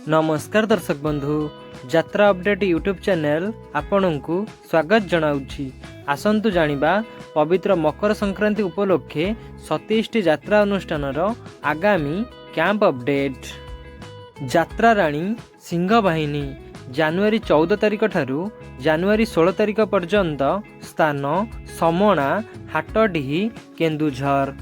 नमस्कार दर्शक बंधु यात्रा अपडेट यूट्यूब चैनल आपणको स्वागत जनाऊँगी। आसतु जानिबा पवित्र मकर संक्रांति उपलक्षे 27टी यात्रा अनुष्ठान आगामी कैंप अपडेट। यात्रा राणी सिंह बाहिनी जनवरी 14 तारिख ठारू जनवरी 16 तारिख पर्यंत स्थान समणा हाटडीही केन्दुझर।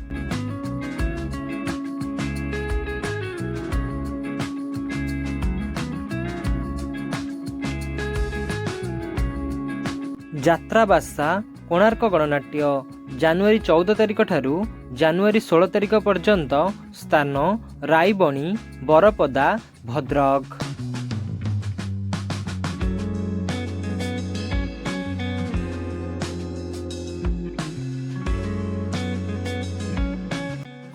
यात्रा बासा कोणार्क गणनाट्य जनवरी 14 तारिख ठारू जनवरी 16 तारिख पर्यंत स्थान रायबणी बरपदा भद्रक।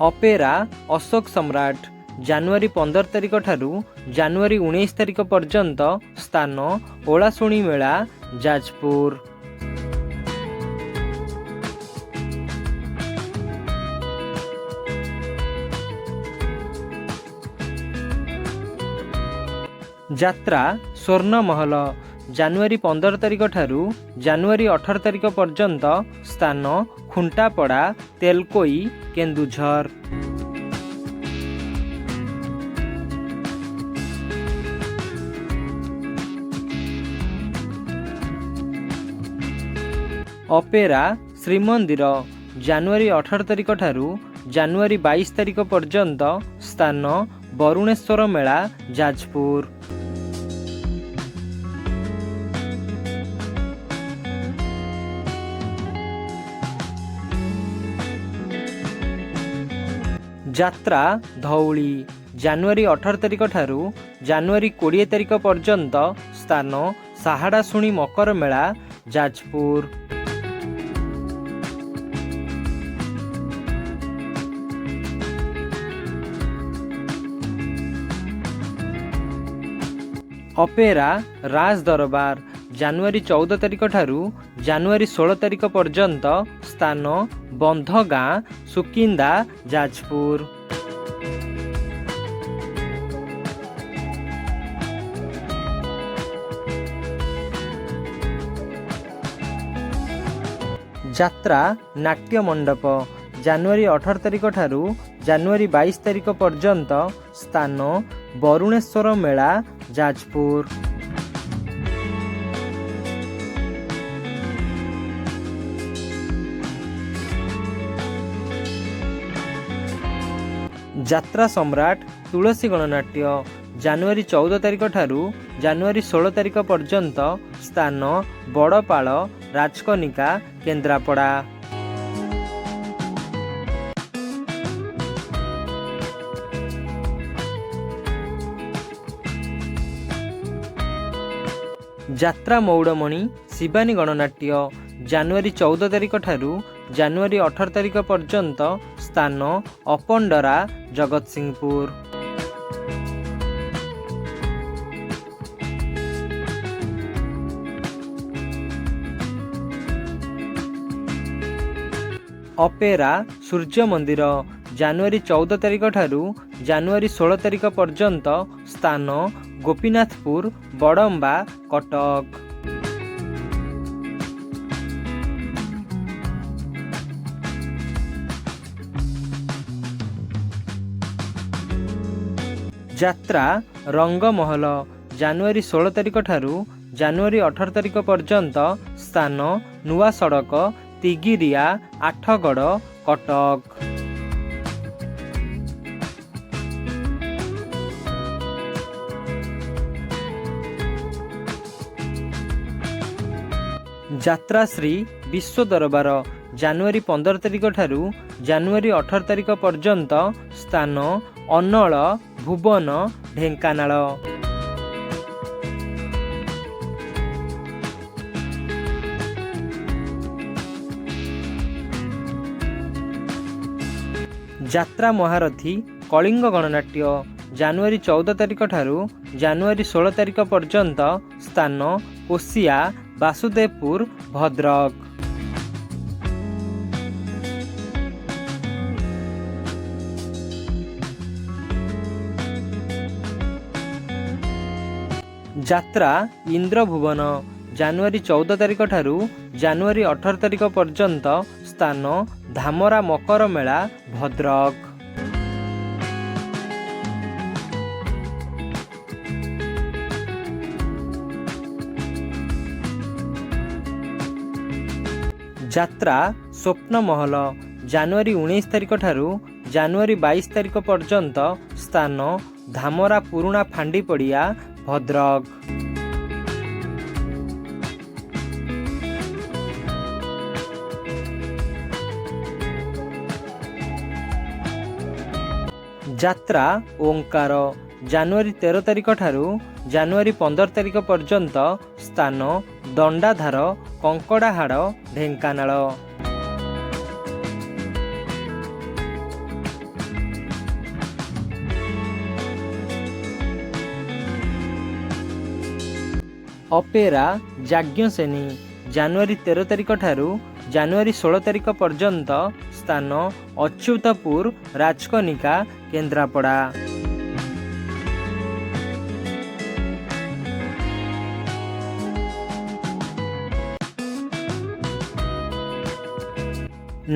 अपेरा अशोक सम्राट जनवरी 15 तारिख ठारू जनवरी 19 तारिख पर्यंत स्थान ओलाशुणी मेला जाजपुर। यात्रा स्वर्ण महल जनवरी 15 तारिख ठारू जनवरी 18 तारिख पर्यंत स्थान खुंटापड़ा तेलकोई केन्दुझर। अपेरा श्रीमंदिर जनवरी 18 तारिख ठारू जनवरी 22 तारिख पर्यंत स्थान बरुणेश्वर मेला जाजपुर। यात्रा धौली जनवरी 18 तारिख ठारू जनवरी 20 तारिख पर्यंत स्थान साहाड़ाशुणी मकर मेला जाजपुर। अपेरा राज दरबार जनवरी 14 तारिख ठारू जनवरी 16 तारिख पर्यंत स्थान बंध गाँ सुकिंदा जाजपुर। यात्रा नाट्य मंडप जनवरी 18 तारिख ठारू जनवरी 22 तारिख पर्यंत स्थान बरुणेश्वर मेला जाजपुर। यात्रा सम्राट तुलसी गणनाट्य जनवरी 14 तारिख ठारू जनवरी 16 तारिख पर्यंत स्थान बड़पाल राजकनिका केन्द्रापड़ा। यात्रा मौड़मणि शिवानी गणनाट्य जनवरी 14 तारिख ठारू जनवरी 18 तारिख पर्यंत स्थान अपंडरा जगतसिंहपुर। अपेरा सूर्य मंदिर जनवरी 14 तारिख ठारू जनवरी 16 तारिख पर्यंत स्थान गोपीनाथपुर बड़म्बा कटक। यात्रा रंगमहल जनवरी 16 तारिख ठारू जनवरी 18 तारिख पर्यंत स्थान नुआ सड़क तिगिरिया आठगड़ कटक। यात्रा श्री विश्व दरबार जनवरी 15 तारिख ठारू जनवरी 18 तारिख पर्यंत स्थान अन्नल भुवन ढेंकानाल। यात्रा महारथी कलिंग गणनाट्य जनवरी 14 तारिख ठारू जनवरी 16 तारिख पर्यंत स्थान कोसिया वासुदेवपुर भद्रक। ଯାତ୍ରା ଇନ୍ଦ୍ରଭୁବନ ଜାନୁଆରୀ 14 ତାରିଖ ଠାରୁ ଜାନୁଆରୀ 18 ତାରିଖ ପର୍ଯ୍ୟନ୍ତ। ସ୍ଥାନ ଧାମରା ମକର ମେଳା ଭଦ୍ରକ। ଯାତ୍ରା ସ୍ୱପ୍ନମହଲ ଜାନୁଆରୀ 19 ତାରିଖ ଠାରୁ ଜାନୁଆରୀ 22 ତାରିଖ ପର୍ଯ୍ୟନ୍ତ। ସ୍ଥାନ ଧାମରା ପୁରୁଣା ଫାଣ୍ଡି ପଡ଼ିଆ ଭଦ୍ରକ। ଯାତ୍ରା ଓଙ୍କାର ଜାନୁଆରୀ 13 ତାରିଖ ଠାରୁ ଜାନୁଆରୀ 15 ତାରିଖ ପର୍ଯ୍ୟନ୍ତ। ସ୍ଥାନ ଦଣ୍ଡାଧାର କଙ୍କଡ଼ାହାଡ଼ ଢେଙ୍କାନାଳ। ଅପେରା ଯାଜ୍ଞସେନୀ ଜାନୁଆରୀ 13 ତାରିଖ ଠାରୁ ଜାନୁଆରୀ 16 ତାରିଖ ପର୍ଯ୍ୟନ୍ତ। ସ୍ଥାନ ଅଚ୍ୟୁତପୁର ରାଜକନିକା କେନ୍ଦ୍ରାପଡ଼ା।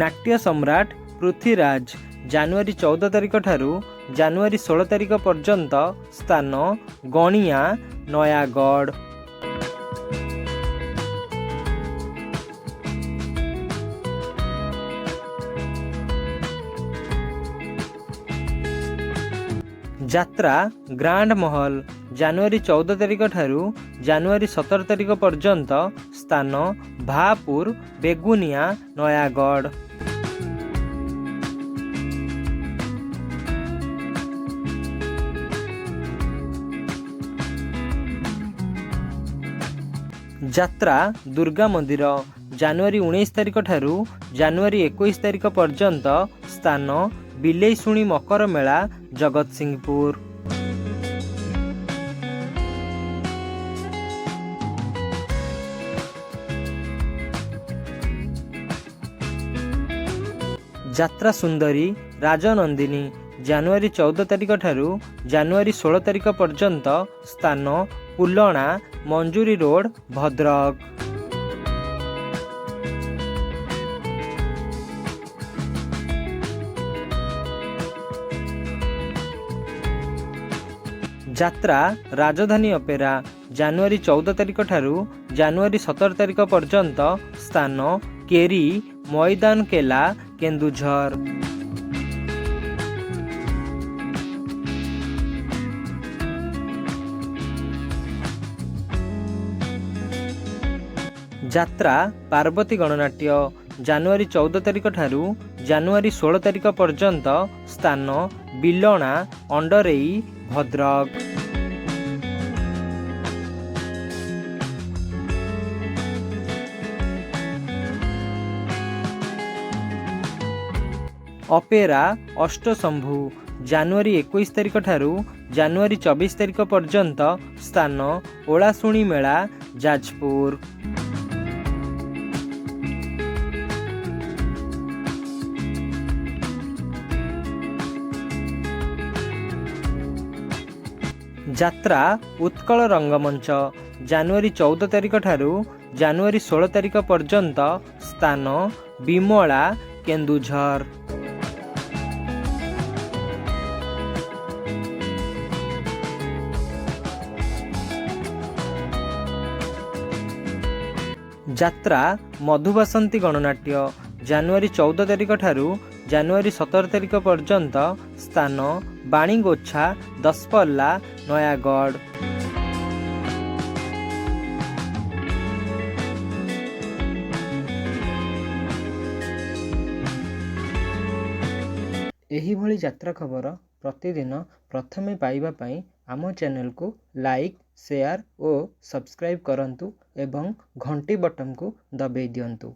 ନାଟ୍ୟ ସମ୍ରାଟ ପୃଥ୍ୱୀରାଜ ଜାନୁଆରୀ 14 ତାରିଖ ଠାରୁ ଜାନୁଆରୀ 16 ତାରିଖ ପର୍ଯ୍ୟନ୍ତ। ସ୍ଥାନ ଗଣିଆ ନୟାଗଡ଼। ଯାତ୍ରା ଗ୍ରାଣ୍ଡ ମହଲ ଜାନୁଆରୀ 14 ତାରିଖ ଠାରୁ ଜାନୁଆରୀ 17 ତାରିଖ ପର୍ଯ୍ୟନ୍ତ। ସ୍ଥାନ ଭାପୁର ବେଗୁନିଆ ନୟାଗଡ଼। ଯାତ୍ରା ଦୁର୍ଗା ମନ୍ଦିର ଜାନୁଆରୀ 19 ତାରିଖ ଠାରୁ ଜାନୁଆରୀ 21 ତାରିଖ ପର୍ଯ୍ୟନ୍ତ। ସ୍ଥାନ ବିଲେଇଶୁଣି ମକର ମେଳା ଜଗତସିଂହପୁର। ଯାତ୍ରା ସୁନ୍ଦରୀ ରାଜନନ୍ଦିନୀ ଜାନୁଆରୀ 14 ତାରିଖ ଠାରୁ ଜାନୁଆରୀ 16 ତାରିଖ ପର୍ଯ୍ୟନ୍ତ। ସ୍ଥାନ ପୁଲଣା ମଞ୍ଜୁରୀ ରୋଡ଼ ଭଦ୍ରକ। ଯାତ୍ରା ରାଜଧାନୀ ଅପେରା ଜାନୁଆରୀ 14 ତାରିଖ ଠାରୁ ଜାନୁଆରୀ 17 ତାରିଖ ପର୍ଯ୍ୟନ୍ତ। ସ୍ଥାନ କେରି ମଇଦାନ କେଲା କେନ୍ଦୁଝର। ଯାତ୍ରା ପାର୍ବତୀ ଗଣନାଟ୍ୟ ଜାନୁଆରୀ 14 ତାରିଖ ଠାରୁ ଜାନୁଆରୀ 16 ତାରିଖ ପର୍ଯ୍ୟନ୍ତ। ସ୍ଥାନ ବିଲଣା ଅଣ୍ଡରେଇ ଭଦ୍ରକ। ଅପେରା ଅଷ୍ଟଶମ୍ଭୁ ଜାନୁଆରୀ 21 ତାରିଖ ଠାରୁ ଜାନୁଆରୀ 24 ତାରିଖ ପର୍ଯ୍ୟନ୍ତ। ସ୍ଥାନ ଓଳାଶୁଣୀ ମେଳା ଯାଜପୁର। ଯାତ୍ରା ଉତ୍କଳ ରଙ୍ଗମଞ୍ଚ ଜାନୁଆରୀ 14 ତାରିଖ ଠାରୁ ଜାନୁଆରୀ 16 ତାରିଖ ପର୍ଯ୍ୟନ୍ତ। ସ୍ଥାନ ବିମଳା କେନ୍ଦୁଝର। ଯାତ୍ରା ମଧୁବାସନ୍ତୀ ଗଣନାଟ୍ୟ ଜାନୁଆରୀ 14 ତାରିଖ ଠାରୁ ଜାନୁଆରୀ 17 ତାରିଖ ପର୍ଯ୍ୟନ୍ତ। ସ୍ଥାନ ବାଣୀଗୋଛା ଦଶପଲ୍ଲା ନୟାଗଡ଼। ଏହିଭଳି ଯାତ୍ରା ଖବର ପ୍ରତିଦିନ ପ୍ରଥମେ ପାଇବା ପାଇଁ ଆମ ଚ୍ୟାନେଲକୁ ଲାଇକ୍, ସେୟାର ଓ ସବସ୍କ୍ରାଇବ୍ କରନ୍ତୁ ଏବଂ ଘଣ୍ଟି ବଟନକୁ ଦବାଇ ଦିଅନ୍ତୁ।